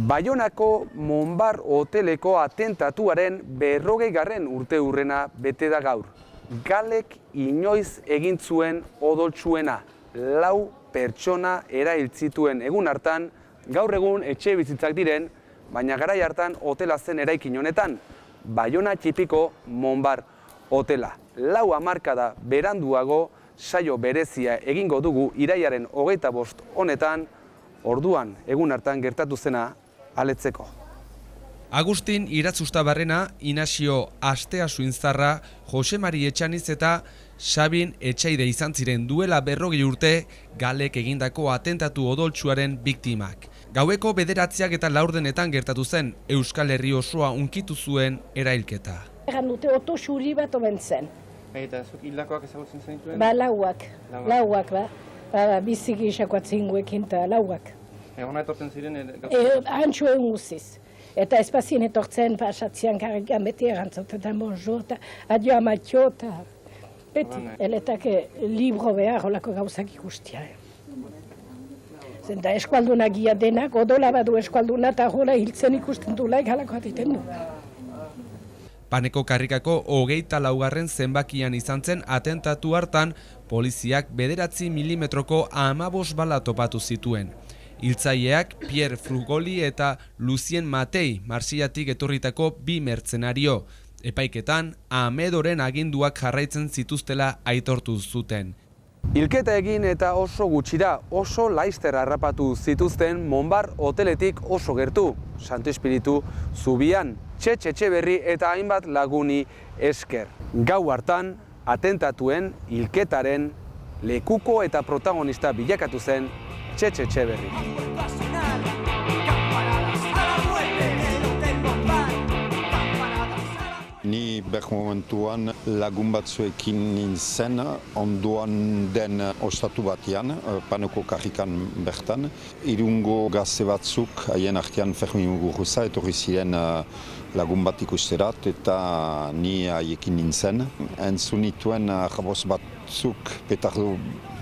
Baionako Monbar hoteleko atentatuaren 40. urteurrena bete da gaur. Galek inoiz egin zuen odoltsuena, 4 pertsona erail zituen egun hartan, gaur egun etxe bizitzak diren, baina garai hartan hotela zen eraikin honetan, Baiona txipiko Monbar hotela. 4 hamarkada beranduago saio berezia egingo dugu irailaren 25 honetan, orduan egun hartan gertatu zena aletzeko. Agustin Iratzustabarrena, Inazio Asteasuinzarra, Jose Mari Etxaniz eta Sabin Etxaide izan ziren duela 40 urte Galek egindako atentatu odoltsuaren biktimak. Gaueko 9 eta 4 gertatu zen Euskal Herri osoa hunkitu zuen erailketa. Egan dute oto xuri bat omen zen. Eta zuk hildakoak ezagutzen zenituen? Ba, lauak, biziki isakoatzinguekin eta lauak. Hona etortzen ziren? Antxoen guziz. Eta espazien etortzen, pasatzean karrikan beti erantzotetan bonjour, eta adio amatio, eta beti. Eletak libro behar holako gauzak ikustia. Zenta eskualdunak gia denak, odola badu eskualduna eta hola hiltzen ikusten du laik halako atiten du. Paneko karrikako 24. zenbakian izan zen atentatu hartan, poliziak 9 milimetroko 15 bala topatu zituen. Hiltzaileak Pierre Frugoli eta Lucien Matei Marsillatik etorritako 2 mertzenario. Epaiketan, Amedoren aginduak jarraitzen zituztela aitortu zuten. Hilketa egin eta oso gutxira, oso laizter harrapatu zituzten Monbar hoteletik oso gertu. Santo Espiritu zubian, Etxeberri eta hainbat laguni esker. Gau hartan, atentatuen hilketaren lekuko eta protagonista bilakatu zen Etxeberri. Ni momentuan lagun batzuekin nintzen, ondoan den ostatu batean, Paneko karrikan bertan. Irungo gazte batzuk, haien artean Fermin Muguruza, etorri ziren lagun bat ikusterat, eta ni haiekin nintzen. Entzun nituen jaboz batzuk, petardo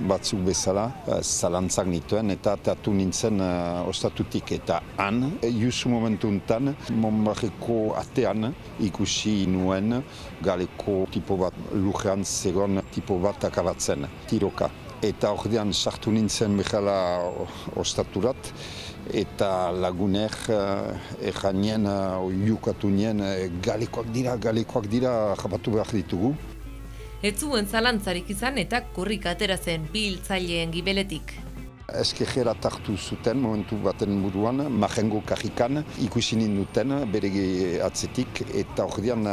batzuk bezala, zalantzak nituen, eta teatu nintzen ostatutik. Eta han, justu momentu enten, Monbarreko atean ikusi nuen Galeko tipo bat, lurrean zegoen tipo bat akabatzen, tiroka. Eta ordean sartu nintzen bezala ostaturat, eta laguner erranien, jukatu nien, Galekoak dira, jabatu behar ditugu. Ez zuen zalantzarik izan eta korrika atera zen bi hiltzaileen gibeletik. Eskejera tartu zuten momentu baten buruan, Majengo karrikan ikusi ninduten bere atzetik eta ordean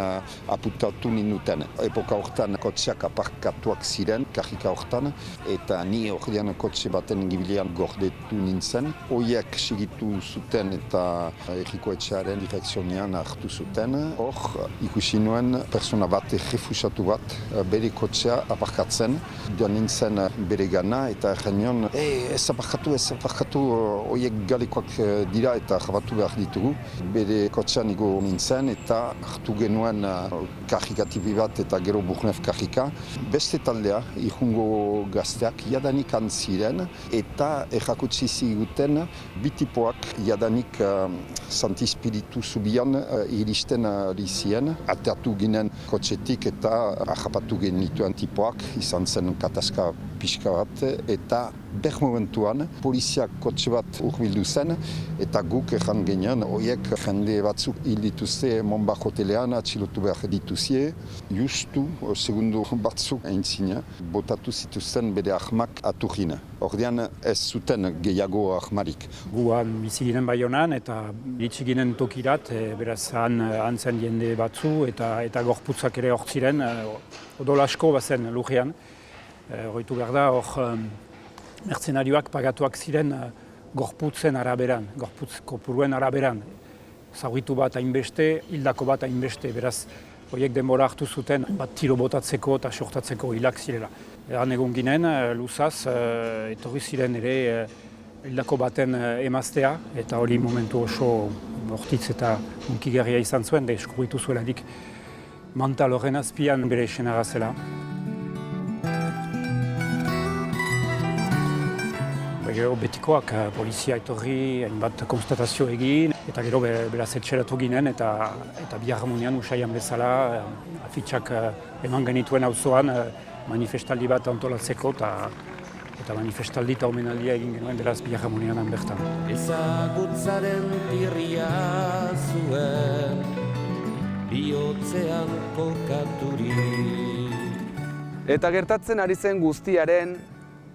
aputatu ninduten. Epoka hortan kotxeak aparkatuak ziren karrika hortan eta ni ordean kotxe baten gibilean gordetu nintzen. Hoiek segitu zuten eta erriko etxearen direkzionean hartu zuten. Hor ikusi nuen persona bat, refusatu bat, bere kotxea aparkatzen. Joan nintzen bere gana eta erranion, ez aparkatu, horiek Galekoak dira eta jabatu behar ditugu. Bere kotxean igo nintzen eta hartu genuen karrikatibi bat eta gero Burnef karrika. Beste taldea, irungo gazteak, jadanik antziren eta errakutsi ziguten bitipoak jadanik Santi Espiritu zubian iristen ari ziren. Ateatu ginen kotxetik eta ahapatu genituen tipoak, izan zen katazka pixka bat, eta momentuan poliziak kotxe bat urbildu zen, eta guk erran genian, horiek jende batzuk hil dituzte Monbar hotelean, atxilotu behar dituzie, justu, segundu batzuk aintzina, botatu zituzten bere ahmak aturrin. Ordean ez zuten gehiago ahmarik. Guan bizi ginen Baionan eta bitxi ginen tokirat, beraz han zen jende batzu eta gorputzak ere hor ziren, odol asko bazen lujean. Hoitu behar da, hor mertzenarioak pagatuak ziren gorputzen araberan, gorputz kopuruen araberan. Zauritu bat hainbeste, hildako bat hainbeste, beraz, horiek denbora hartu zuten bat tiro botatzeko eta sortatzeko hilak zirela. Han egon ginen, luzaz, etorri ziren ere hildako baten emaztea, eta hori momentu oso bortitz eta hunkigarria izan zuen, da eskurritu zuelarik mantal horren azpian bere senara zela. Gero betikoak polizia etorri, hainbat konstatazio egin, eta gero beraz etxeratu ginen, eta biharmonean usaian bezala afitxak eman genituen auzoan manifestaldi bat antolatzeko, eta manifestaldi eta omenaldia egin genuen beraz biharmonean bertan. Ezagutzaren tirria zuen, bihotzean kokaturik. Eta gertatzen ari zen guztiaren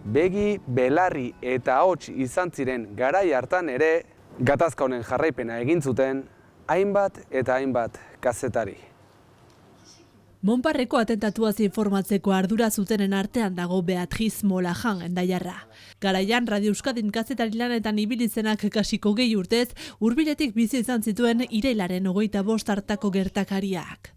begi, belarri eta ahots izan ziren garai hartan ere gatazka honen jarraipena egin zuten hainbat eta hainbat kazetari. Monparreko atentatuaz informatzeko ardura zutenen artean dago Beatriz Molajan endaiarra. Garaian Radio Euskadin kazetari lanetan ibili zenak kasiko 20 urtez, hurbiletik bizi izan zituen irailaren 25 hartako gertakariak.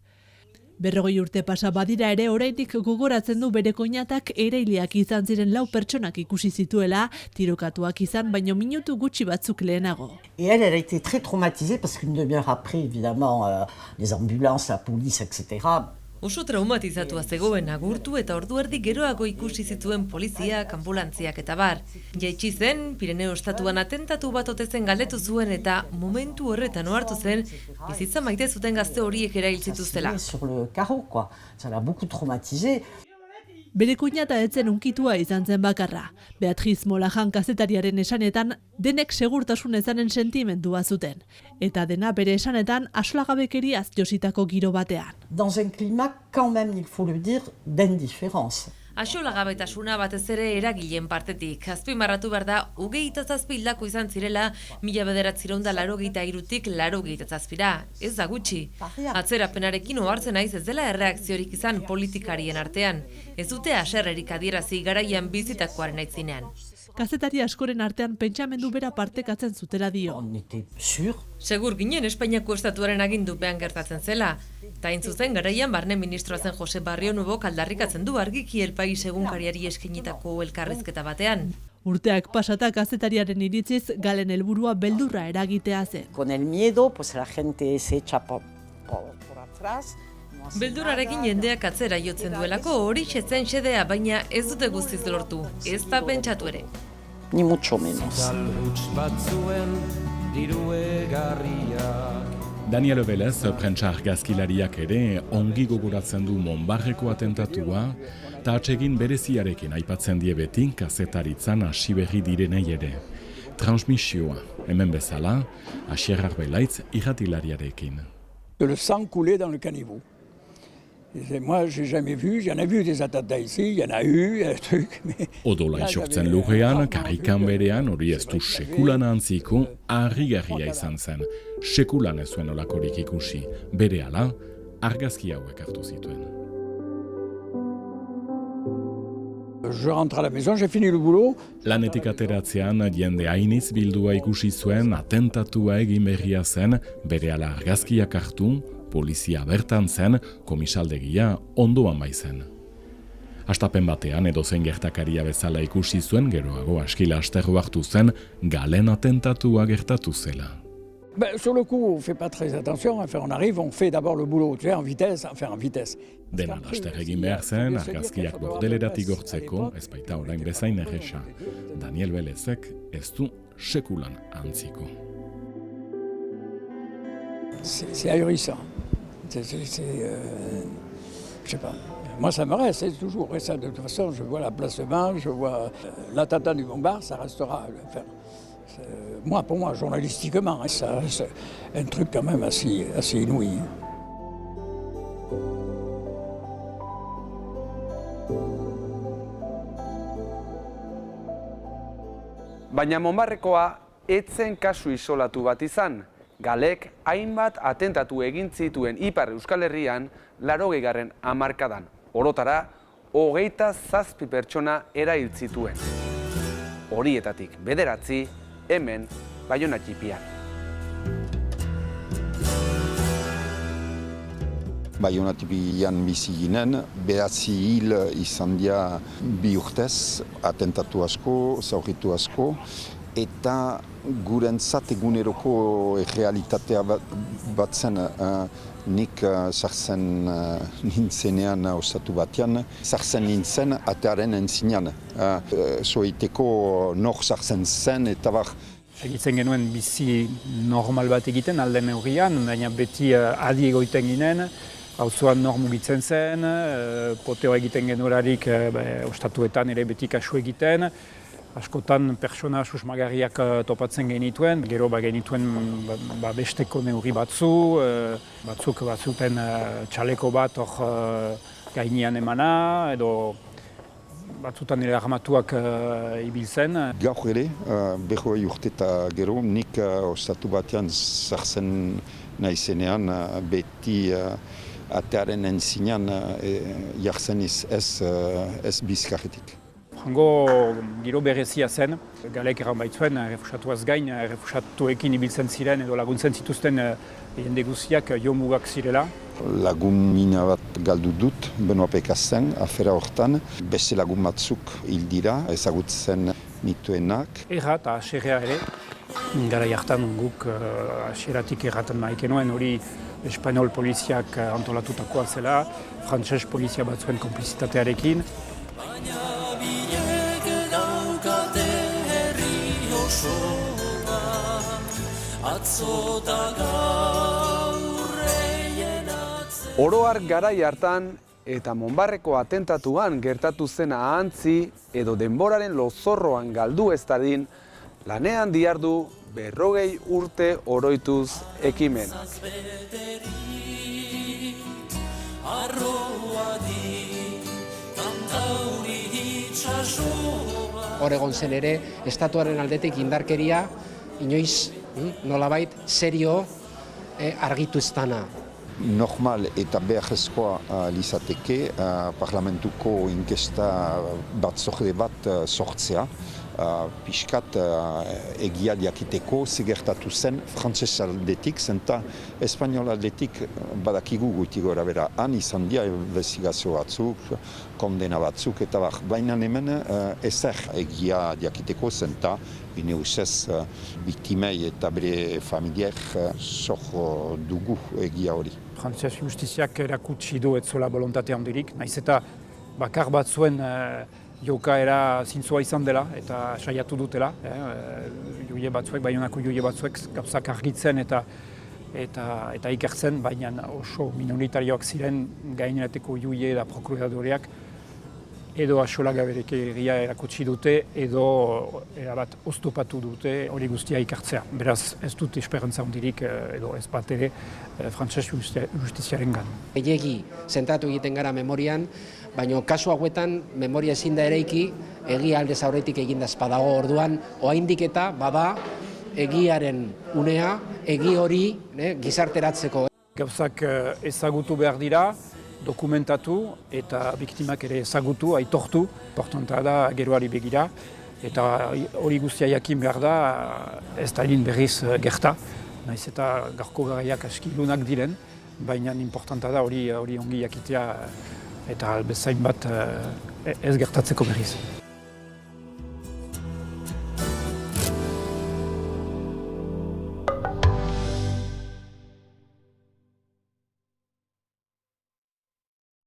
40 urte pasa badira ere oraindik gogoratzen du bere koinatak eraileak izan ziren 4 pertsonak ikusi zituela, tirokatuak izan baino minutu gutxi batzuk lehenago. Et elle a été très traumatisée parce qu'une demi-heure après, évidemment, les ambulances, la police, etc. Oso traumatizatua zegoen agurtu eta ordu erdi geroago ikusi zituen poliziak, ambulantziak eta bar. Jaitsi zen, Pirineo estatuan atentatu bat ote zen galdetu zuen eta momentu horretan ohartu zen bizitza maite zuten gazte horiek erail zituztela. Sur le carreau, quoi. Ça l'a beaucoup traumatisée. Bere kuñata etzen unkitua izan zen bakarra. Beatriz Molajan kazetariaren esanetan denek segurtasun ezanen sentimendua zuten. Eta dena bere esanetan asolagabekeriaz jositako giro batean. Dans un climat, quand même, il faut le dire, d'indifférence. Asolagabetasuna batez ere eragileen partetik. Azpimarratu behar da, 27 hildako izan zirela, 1983tik 87ra. Ez da gutxi. Atzerapenarekin ohartzen naiz ez dela erreakziorik izan politikarien artean. Ez dute haserrerik adierazi garaian bizitakoaren aitzinean. Kazetari askoren artean pentsamendu bera partekatzen zutela dio. Segur ginen Espainiako estatuaren agindupean gertatzen zela. Ta hain zuzen garaian barne ministroa zen Jose Barrio Nubok aldarrikatzen du argiki El País egunkariari eskinitako elkarrizketa batean. Urteak pasata kazetariaren iritziz galen helburua beldurra eragitea zen. Con el miedo, pues la gente se echa por atrás. Beldurrarekin jendeak atzera jotzen duelako hori zen xedea, baina ez dute guztiz lortu. Ez da pentsatu ere. Ni mucho menos. Salhuts batzuen diruegarriak. Daniel Velez, prentsa argazkilariak ere ongi gogoratzen du Monbarreko atentatua, eta atsegin bereziarekin aipatzen die beti kazetaritzan hasi berri direnei ere. Transmisioa, hemen bezala, Asier Arbelaitz irratilariarekin. Le sang coulait dans le caniveau. Et moi, j'ai jamais vu, j'en ai vu des attentats ici, il y en a eu, un truc, mais... Odola isortzen lurrean, karrikan berean, hori ez du sekulan antziko, harrigarria izan zen. Sekulan ez zuen olakorik ikusi. Berehala, argazki hauek hartu zituen. Je rentre à la maison, j'ai fini le boulot. Lanetik ateratzean jende hainiz bildua ikusi zuen atentatua egin berria zen, berehala argazkiak hartu, polizia bertan zen, komisaldegia ondoan baizen. Astapen batean edozein gertakaria bezala ikusi zuen, geroago askila asterro hartu zen, galen atentatua gertatu zela. Sur le coup, on ne fait pas très attention, enfin, on arrive, on fait d'abord le boulot, tu sais, en vitesse, enfin en vitesse. Dena laster egin behar zen, argazkiak bordeleratik gortzeko, ez baita orain bezain erresa. Daniel Velezek ez du sekulan antziko. C'est ahurissant. Je sais pas. Moi, ça me reste, c'est toujours. Et ça, de toute façon, je vois l'emplacement, je vois l'attentat du Montbard, ça restera. Enfin, moi, pour moi, journalistiquement, ça reste un truc quand même assez inouï. Baina Monbarrekoa etzen kasu isolatu bat izan. Galek hainbat atentatu egin zituen Ipar Euskal Herrian 80. hamarkadan. Orotara, 27 pertsona erail zituen. Horietatik 9 hemen Baiona txipian. Baiona txipian bizi ginen, 9 hil izan dira 2 urtez, atentatu asko, zauritu asko, eta gurentzat eguneroko realitatea bat zen, nik sartzen nintzenean ostatu batean, sartzen nintzen atearen entzinean. Soiteko nor sartzen zen eta bar. Segitzen genuen bizi normal bat egiten alde neurrian, baina beti adi egoiten ginen, auzoan nor mugitzen zen, poteo egiten genuelarik ostatuetan ere beti kasu egiten. Askotan pertsona susmagarriak topatzen genituen, gero genituen besteko neurri batzuk batzuten txaleko bat gainean emana, edo batzutan ere armatuak ibiltzen. Gaur ere, 40 urte eta gero, nik ostatu batean sartzen naizenean beti atearen entzinean jartzen ez bizkarretik. Hango giro berezia zen, galek erran baitzuen, refusatuaz gain, refusatuekin ibiltzen ziren edo laguntzen zituzten jende guztiak jo mugak zirela. Lagun mina bat galdu dut, Benoa Pekazen, afera hortan. Beste lagun batzuk hil dira, ezagutzen nituenak. Erra eta aserrea ere, gara jartan guk aseratik erraten maikenuen, hori espanol poliziak antolatutakoa zela, frantses polizia batzuen konplizitatearekin. Oroar garai hartan eta Monbarreko atentatuan gertatu zena ahantzi edo denboraren lozorroan galdu ez dadin, lanean dihardu 40 urte oroituz ekimen. Hor egon zen ere, estatuaren aldetik indarkeria, inoiz nolabait serio argitu ez dana. Normal eta beharrezkoa lizateke parlamentuko inkesta batzorde bat sortzea. Piskat egia diakiteko segertatu zen frantses aldetik, zenta espanol aldetik badakigu guti gora bera. Han izan dira investigazio batzuk, kondena batzuk, eta baina hemen ezer egia diakiteko, zenta bine usez biktimei eta bere familiek zor dugu egia hori. Frantses justiziak erakutsi du ez zola bolontate handirik, naiz eta bakar batzuen jokaera zintzua izan dela eta saiatu dutela. Juile batzuek, Baionako juile batzuek gauzak argitzen eta ikertzen, baina oso minoritarioak ziren gainerateko juile eta prokuradoreak edo axolagaberekeria erakutsi dute edo erabat oztopatu dute hori guztia ikertzea. Beraz ez dut esperantza handirik edo ez bat ere frantses justiziaren gan. Gehiegi zentratu egiten gara memorian, baina kasu hauetan memoria ezin da eraiki, egia aldez aurretik eginda espadago orduan, oraindik eta bada egiaren unea, egi hori gizarteratzeko. Gauzak ezagutu behar dira, dokumentatu eta biktimak ere ezagutu, aitortu, importanta da geroari begira, eta hori guztia jakin behar da ez da egin berriz gerta, naiz eta gaurko garaiak aski lunak diren, baina importanta da hori ongi jakitea eta bezain bat ez gertatzeko berriz.